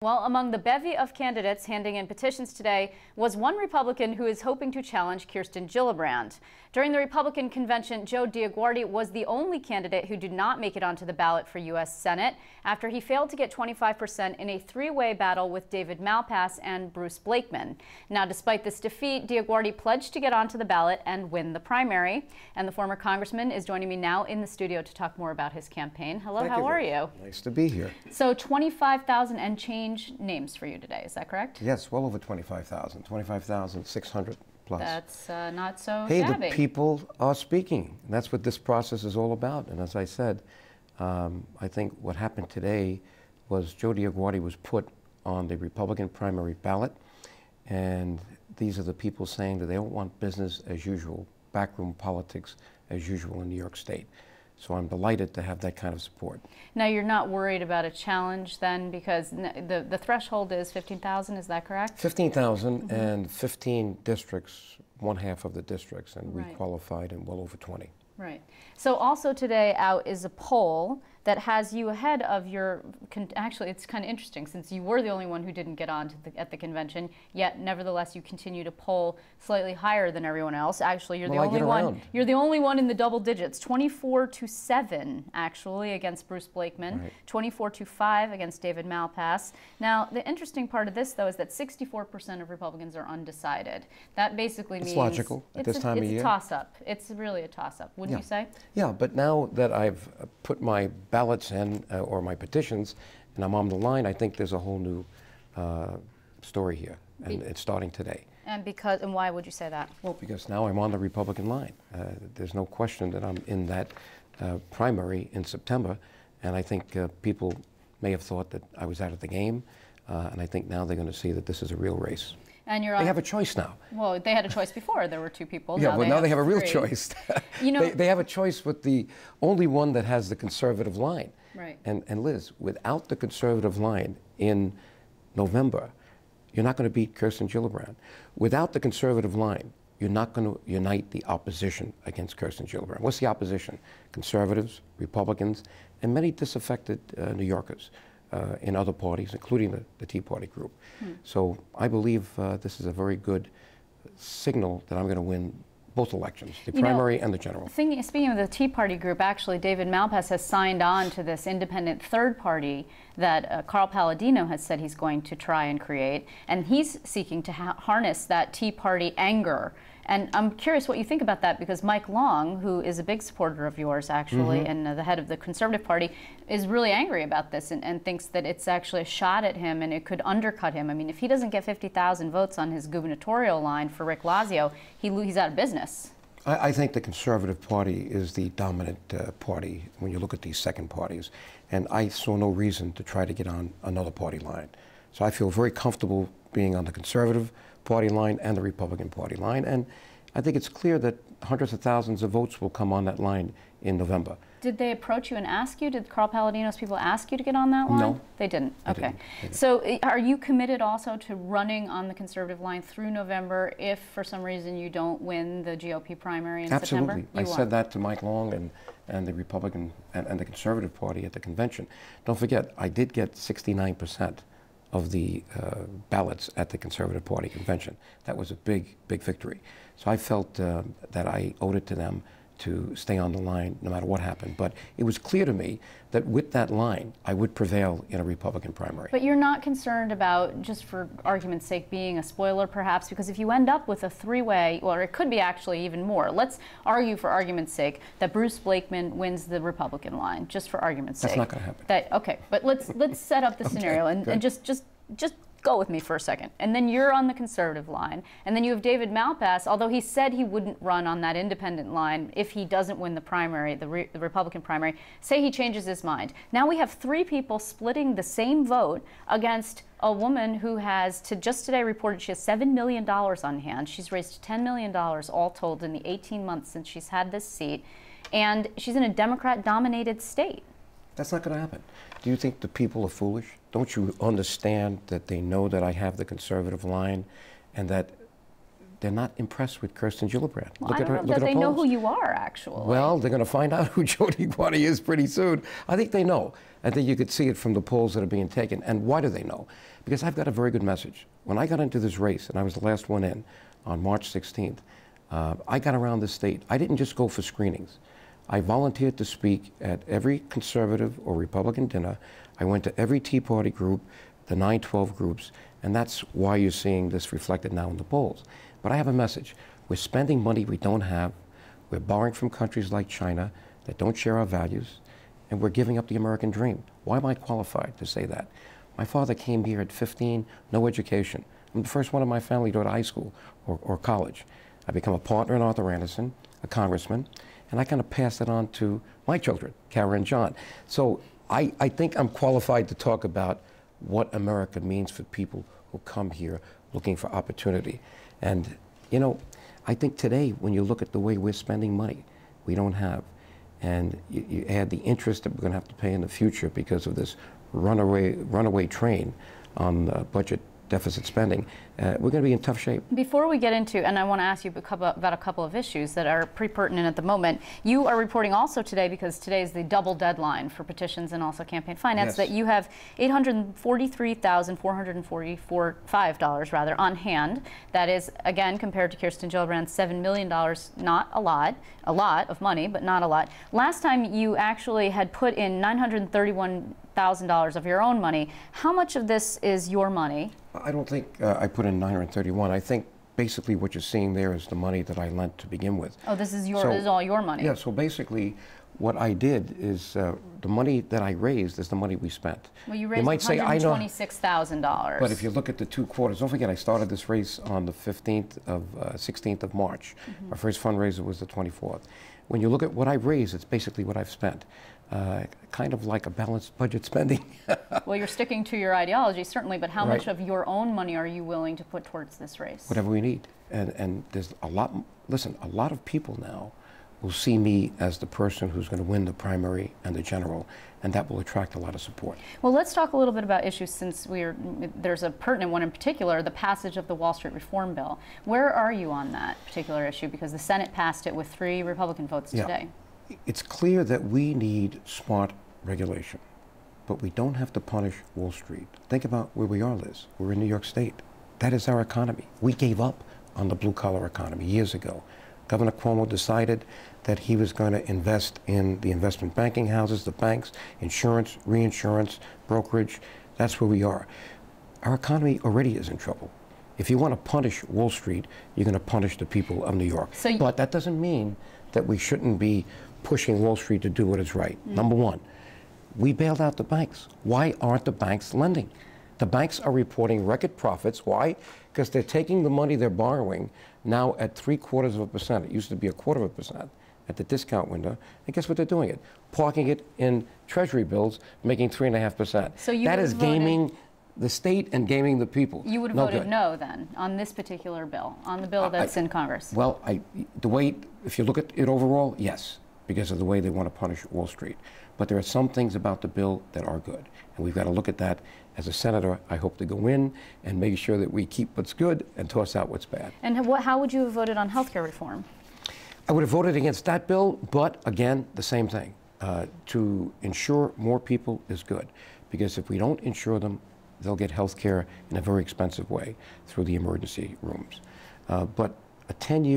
Well, among the bevy of candidates handing in petitions today was one Republican who is hoping to challenge Kirsten Gillibrand. During the Republican convention, DioGuardi was the only candidate who did not make it onto the ballot for U.S. Senate after he failed to get 25% in a three-way battle with David Malpass and Bruce Blakeman. Now, despite this defeat, DioGuardi pledged to get onto the ballot and win the primary. And the former congressman is joining me now in the studio to talk more about his campaign. Hello, how are you? Nice to be here. So 25,000 and change names for you today, is that correct? Yes, well over 25,000, 25,600 plus. That's not so Hey, shabby. the people are speaking. And that's what this process is all about. And as I said, I think what happened today was Joe DioGuardi was put on the Republican primary ballot. And these are the people saying that they don't want business as usual, backroom politics as usual in New York State. So I'm delighted to have that kind of support. Now, you're not worried about a challenge then, because the threshold is 15,000, is that correct? 15,000 and 15 districts, one half of the districts, and we Right. qualified in well over 20. Right. So also today out is a poll that has you ahead of your, actually it's kind of interesting since you were the only one who didn't get on to at the convention, yet nevertheless you continue to poll slightly higher than everyone else. Actually, you're the only one. You're the only one in the double digits, 24-7 actually against Bruce Blakeman, Right. 24-5 against David Malpass. Now, the interesting part of this though is that 64% of Republicans are undecided. That basically means It's logical at this time of year. It's a toss-up. It's really a toss-up, wouldn't you say? Yeah, but now that I've put my ballots in, or my petitions, and I'm on the line, I think there's a whole new story here, and it's starting today. And why would you say that? Well, because now I'm on the Republican line. There's no question that I'm in that primary in September, and I think people may have thought that I was out of the game, and I think now they're going to see that this is a real race. And they have a choice now. Well, they had a choice before. There were two people. Yeah, now they have a real three. choice. You know, they have a choice with the only one that has the conservative line. Right. And Liz, without the conservative line in November, you're not going to beat Kirsten Gillibrand. Without the conservative line, you're not going to unite the opposition against Kirsten Gillibrand. What's the opposition? Conservatives, Republicans, and many disaffected New Yorkers. In other parties, including the Tea Party group. So I believe this is a very good signal that I'm going to win both elections, the primary and the general. Speaking of the Tea Party group, actually, David Malpass has signed on to this independent third party that Carl Palladino has said he's going to try and create, and he's seeking to harness that Tea Party anger. And I'm curious what you think about that, because Mike Long, who is a big supporter of yours, actually, and the head of the Conservative Party, is really angry about this and thinks that it's actually a shot at him and it could undercut him. I mean, if he doesn't get 50,000 votes on his gubernatorial line for Rick Lazio, he's out of business. I think the Conservative Party is the dominant party when you look at these second parties. And I saw no reason to try to get on another party line. So I feel very comfortable being on the Conservative Party line and the Republican Party line. And I think it's clear that hundreds of thousands of votes will come on that line in November. Did they approach you and ask you? Did Carl Palladino's people ask you to get on that line? No. They didn't? Okay. They didn't. So are you committed also to running on the Conservative line through November if for some reason you don't win the GOP primary in September? Absolutely. I said that to Mike Long and the Republican and the Conservative Party at the convention. Don't forget, I did get 69% of the ballots at the Conservative Party convention. That was a big, big victory. So I felt that I owed it to them to stay on the line no matter what happened. But it was clear to me that with that line, I would prevail in a Republican primary. But you're not concerned about, just for argument's sake, being a spoiler perhaps, because if you end up with a three-way, or it could be actually even more, let's argue for argument's sake that Bruce Blakeman wins the Republican line, just for argument's sake. That's not going to happen. Okay, but let's set up the scenario and just go with me for a second. And then you're on the Conservative line. And then you have David Malpass, although he said he wouldn't run on that independent line if he doesn't win the primary, the Republican primary. Say he changes his mind. Now we have three people splitting the same vote against a woman who has, just today reported she has $7 million on hand. She's raised $10 million all told in the 18 months since she's had this seat. And she's in a Democrat-dominated state. That's not going to happen. Do you think the people are foolish? Don't you understand that they know that I have the Conservative line and that they're not impressed with Kirsten Gillibrand. Well, I don't know that they know who you are, actually. Well, they're going to find out who Joe DioGuardi is pretty soon. I think they know. I think you could see it from the polls that are being taken. And why do they know? Because I've got a very good message. When I got into this race, and I was the last one in on March 16th, I got around the state. I didn't just go for screenings. I volunteered to speak at every conservative or Republican dinner. I went to every Tea Party group, the 912 groups, and that's why you're seeing this reflected now in the polls. But I have a message. We're spending money we don't have. We're borrowing from countries like China that don't share our values, and we're giving up the American dream. Why am I qualified to say that? My father came here at 15, no education. I'm the first one in my family to go to high school or college. I become a partner in Arthur Anderson, a congressman, and I kind of pass it on to my children, Kara and John. So I think I'm qualified to talk about what America means for people who come here looking for opportunity. And, you know, I think today, when you look at the way we're spending money, we don't have, and you add the interest that we're going to have to pay in the future because of this runaway train on budget deficit spending, we're going to be in tough shape. Before we get into, and I want to ask you about a couple of issues that are pretty pertinent at the moment, you are reporting also today, because today is the double deadline for petitions and also campaign finance, yes, that you have $843,445 rather on hand. That is, again, compared to Kirsten Gillibrand's $7 million, not a lot of money, but not a lot. Last time you actually had put in $931,000 of your own money. How much of this is your money? I don't think I put in 931. I think basically what you're seeing there is the money that I lent to begin with. Oh, this is all your money. Yeah. So basically, what I did is the money that I raised is the money we spent. Well, you raised $126,000. But if you look at the 2 quarters, don't forget I started this race on the 16th of March. Mm-hmm. My first fundraiser was the 24th. When you look at what I've raised, it's basically what I've spent. Kind of like a balanced budget spending. Well, you're sticking to your ideology, certainly, but how much of your own money are you willing to put towards this race? Whatever we need. And there's a lot, listen, a lot of people now will see me as the person who's going to win the primary and the general, and that will attract a lot of support. Well, let's talk a little bit about issues, since there's a pertinent one in particular, the passage of the Wall Street Reform Bill. Where are you on that particular issue? Because the Senate passed it with 3 Republican votes today. It's clear that we need smart regulation, but we don't have to punish Wall Street. Think about where we are, Liz. We're in New York State. That is our economy. We gave up on the blue-collar economy years ago. Governor Cuomo decided that he was going to invest in the investment banking houses, the banks, insurance, reinsurance, brokerage. That's where we are. Our economy already is in trouble. If you want to punish Wall Street, you're going to punish the people of New York. But that doesn't mean that we shouldn't be pushing Wall Street to do what is right. Mm. Number one, we bailed out the banks. Why aren't the banks lending? The banks are reporting record profits. Why? Because they're taking the money they're borrowing now at 0.75%. It used to be 0.25% at the discount window. And guess what they're doing it? Parking it in Treasury bills, making 3.5%. So that is gaming the state and gaming the people. You would have voted no then on this particular bill, on the bill that's in Congress. Well, if you look at it overall, yes, because of the way they want to punish Wall Street. But there are some things about the bill that are good, and we've got to look at that. As a senator, I hope to go in and make sure that we keep what's good and toss out what's bad. And how would you have voted on health care reform? I would have voted against that bill, but again, the same thing. To insure more people is good, because if we don't insure them, they'll get health care in a very expensive way through the emergency rooms. But a 10-year